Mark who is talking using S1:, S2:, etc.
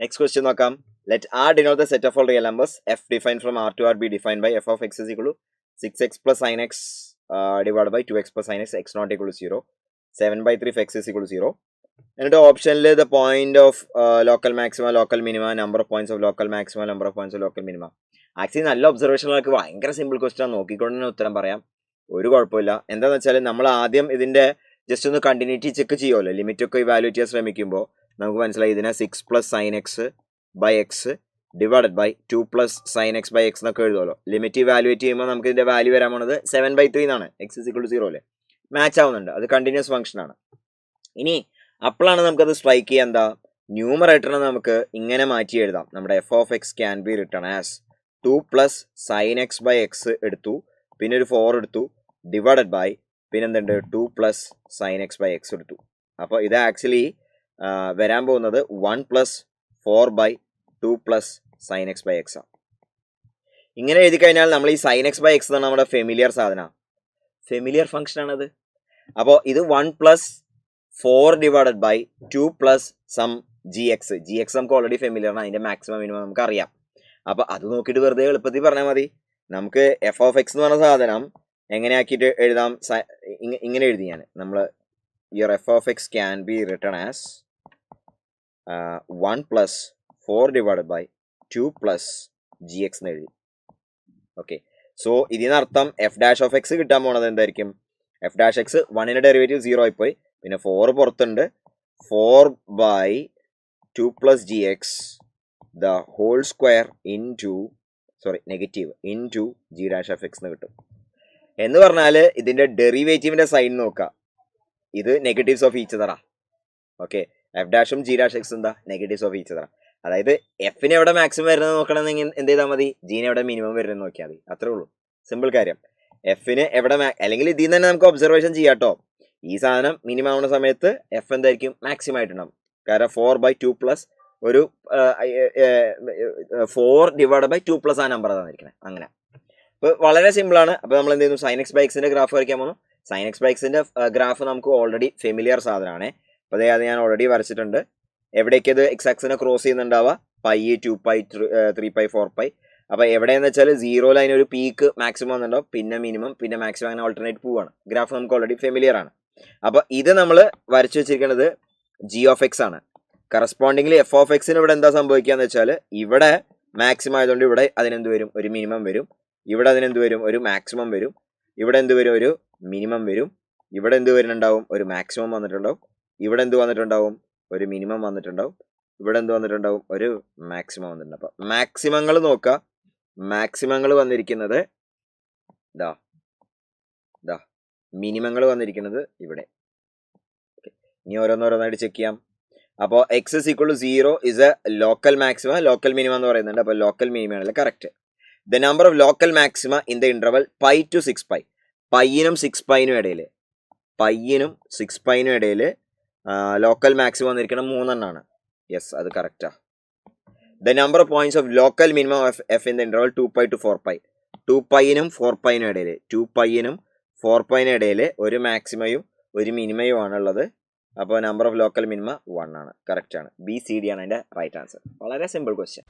S1: Next question നോക്കാം. Let R denote the set of all real numbers f defined from R to R be defined by f of x is equal to 6x plus sin x divided by 2x plus sin x, x not equal to 0, 7 by 3 if x is equal to 0. എന്നിട്ട് ഓപ്ഷനിൽ the point of local maxima, local minima, number of points of local maxima, number of points of local minima. Actually നല്ല ഒബ്സർവേഷനുകൾക്ക് ഭയങ്കര simple question, നോക്കിക്കൊണ്ട് തന്നെ ഉത്തരം പറയാം, ഒരു കുഴപ്പമില്ല. എന്താണെന്ന് വെച്ചാൽ നമ്മൾ ആദ്യം ഇതിന്റെ ജസ്റ്റ് ഒന്ന് കണ്ടിന്യൂറ്റി ചെക്ക് ചെയ്യുമല്ലോ, ലിമിറ്റ് ഒക്കെ ഇവാലുവേറ്റ് ചെയ്യാൻ ശ്രമിക്കുമ്പോൾ നമുക്ക് മനസ്സിലായി ഇതിനെ 6 plus sine X by x divided by 2 plus sine X by x എന്നൊക്കെ എഴുതുമല്ലോ. ലിമിറ്റ് ഇവാലുവേറ്റ് ചെയ്യുമ്പോൾ നമുക്ക് ഇതിന്റെ വാല്യൂ വരാൻ പോണത് 7/3 എന്നാണ്. എക്സ് ഇസ് ഈക്വൽ ടു 0 അല്ലേ, മാച്ച് ആവുന്നുണ്ട്, അത് കണ്ടിന്യൂസ് ഫംഗ്ഷൻ ആണ്. ഇനി അപ്പോഴാണ് നമുക്കത് സ്ട്രൈക്ക് ചെയ്യാൻ എന്താ, ന്യൂമറേറ്ററിനെ നമുക്ക് ഇങ്ങനെ മാറ്റി എഴുതാം. നമ്മുടെ f of x can be written as 2 plus sine X by x എടുത്തു, പിന്നെ ഒരു 4 എടുത്തു, ഡിവൈഡഡ് ബൈ പിന്നെ എന്തുണ്ട് 2 plus sine X by x എടുത്തു. അപ്പോൾ ഇത് ആക്ച്വലി വരാൻ പോകുന്നത് 1 plus 4 by 2 plus sine X by x ആണ്. ഇങ്ങനെ എഴുതി കഴിഞ്ഞാൽ നമ്മൾ ഈ സൈൻ എക്സ് ബൈ എക്സ് എന്നാണ് നമ്മുടെ ഫെമിലിയർ സാധനം, ഫെമിലിയർ ഫംഗ്ഷൻ ആണത്. അപ്പോൾ ഇത് 1 plus 4 divided by 2 plus some g x നമുക്ക് ഓൾറെഡി ഫെമിലിയർ ആണ്, അതിന്റെ മാക്സിമം മിനിമം നമുക്ക് അറിയാം. അപ്പൊ അത് നോക്കിയിട്ട് വെറുതെ എളുപ്പത്തിൽ പറഞ്ഞാൽ മതി. നമുക്ക് എഫ് ഓഫ് എക്സ് എന്ന് പറഞ്ഞ സാധനം എങ്ങനെ ആക്കിയിട്ട് എഴുതാം, ഇങ്ങനെ എഴുതി ഞാൻ, നമ്മൾ your f of x can be written as 1 plus 4 divided by 2 plus g x എന്ന് എഴുതി. ഓക്കെ, സോ ഇതിനർത്ഥം എഫ് ഡാഷ് ഓഫ് എക്സ് കിട്ടാൻ പോണത് എന്തായിരിക്കും, എഫ് ഡാഷ് എക്സ് 1ന്റെ ഡെറിവേറ്റീവ് 0 ആയിപ്പോയി, പിന്നെ 4 പുറത്തുണ്ട്, 4 by 2 plus g x the whole square negative into g dash of x എന്ന് കിട്ടും. എന്ന് പറഞ്ഞാൽ ഇതിന്റെ ഡെറിവേറ്റീവിന്റെ സൈൻ നോക്കുക, ഇത് negatives of each അതറാ. Okay, F ഡാഷും ജി ഡാഷ് എക്സ് എന്താ നെഗറ്റീവ്സ് ഓഫ് ഈച്ച് അതറാ. അതായത് എഫിന് എവിടെ മാക്സിമം വരുന്നത് നോക്കണമെന്നെങ്കിൽ എന്ത് ചെയ്താൽ മതി, ജീന് എവിടെ മിനിമം വരുന്നത് നോക്കിയാൽ മതി, അത്രേ ഉള്ളൂ, സിമ്പിൾ കാര്യം. എഫിന് എവിടെ അല്ലെങ്കിൽ ഇതിൽ നിന്ന് തന്നെ നമുക്ക് ഒബ്സർവേഷൻ ചെയ്യാം കേട്ടോ. ഈ സാധനം മിനിമം ആവുന്ന സമയത്ത് എഫ് എന്തായിരിക്കും, മാക്സിമം ആയിട്ടുണ്ടാവും. കാരണം 4 ബൈ 2 പ്ലസ് ഒരു 4 ഡിവൈഡ് ബൈ 2 പ്ലസ് ആ നമ്പർ തന്നിരിക്കുന്നത്. അങ്ങനെ അപ്പോൾ വളരെ സിമ്പിൾ ആണ്. അപ്പോൾ നമ്മൾ എന്ത് ചെയ്യുന്നു, സൈൻ എക്സ് ബൈ എക്സിന്റെ ഗ്രാഫ് വരയ്ക്കാൻ പോകുന്നു. സൈൻ എക്സ് ബൈ എക്സിന്റെ ഗ്രാഫ് നമുക്ക് ഓൾറെഡി ഫെമിലിയർ സാധനമാണ്. അപ്പോൾ അത് ഞാൻ ഓൾറെഡി വരച്ചിട്ടുണ്ട്. എവിടേക്ക് ഇത് എക്സ് ആക്സിനെ ക്രോസ് ചെയ്യുന്നുണ്ടാവുക, പൈ 2 പൈ 3 പൈ 4 പൈ. അപ്പോൾ എവിടെയെന്ന് വെച്ചാൽ 0 അതിനൊരു പീക്ക് മാക്സിമം വന്നിട്ടുണ്ടാവും, പിന്നെ മിനിമം, പിന്നെ മാക്സിമം, അങ്ങനെ ഓൾട്ടർനേറ്റ് പോവാണ്. ഗ്രാഫ് നമുക്ക് ഓൾറെഡി ഫെമിലിയർ ആണ്. അപ്പൊ ഇത് നമ്മൾ വരച്ചു വെച്ചിരിക്കുന്നത് ജി ഓഫ് എക്സ് ആണ്. കറസ്പോണ്ടിംഗ്ലി എഫ് ഓഫ് എക്സിന് ഇവിടെ എന്താ സംഭവിക്കാന്ന് വെച്ചാൽ, ഇവിടെ മാക്സിമം ആയതുകൊണ്ട് ഇവിടെ അതിനെന്ത് വരും, ഒരു മിനിമം വരും. ഇവിടെ അതിനെന്ത് വരും, ഒരു മാക്സിമം വരും. ഇവിടെ എന്ത് വരും, ഒരു മിനിമം വരും. ഇവിടെ എന്ത് വരുന്നുണ്ടാവും, ഒരു മാക്സിമം വന്നിട്ടുണ്ടാവും. ഇവിടെ എന്ത് വന്നിട്ടുണ്ടാവും, ഒരു മിനിമം വന്നിട്ടുണ്ടാവും. ഇവിടെ എന്ത് വന്നിട്ടുണ്ടാവും, ഒരു മാക്സിമം വന്നിട്ടുണ്ട്. അപ്പൊ മാക്സിമങ്ങൾ നോക്കുക, മാക്സിമങ്ങൾ വന്നിരിക്കുന്നത് ഇതാ, മിനിമങ്ങൾ വന്നിരിക്കുന്നത് ഇവിടെ. ഇനി ഓരോന്നോരോന്നായിട്ട് ചെക്ക് ചെയ്യാം. അപ്പോൾ എക്സ് ഇസ് ഈക്വൽ ടു 0 ഇസ് a local maxima, local minimum എന്ന് പറയുന്നുണ്ട്. അപ്പോൾ ലോക്കൽ മിനിമം ആണല്ലേ correct. The number of local maxima in the interval pi to 6 pi, പൈയിനും 6 പൈനും ഇടയിൽ ലോക്കൽ മാക്സിമം വന്നിരിക്കണം 3 എണ്ണമാണ്. യെസ്, അത് കറക്റ്റാ. The number of points of local minimum of F in the interval 2 pi to 4 pi, 2 പൈനും 4 പൈനും ഇടയിൽ, 2 പൈനും 4 പൈനും ഇടയിൽ ഒരു മാക്സിമയും ഒരു മിനിമയും ആണുള്ളത്. അപ്പോൾ നമ്പർ ഓഫ് ലോക്കൽ മിനിമ 1 ആണ്, കറക്റ്റ് ആണ്. ബി സി ഡി ആണ് അതിന്റെ റൈറ്റ് ആൻസർ. വളരെ സിമ്പിൾ ക്വസ്റ്റ്യൻ.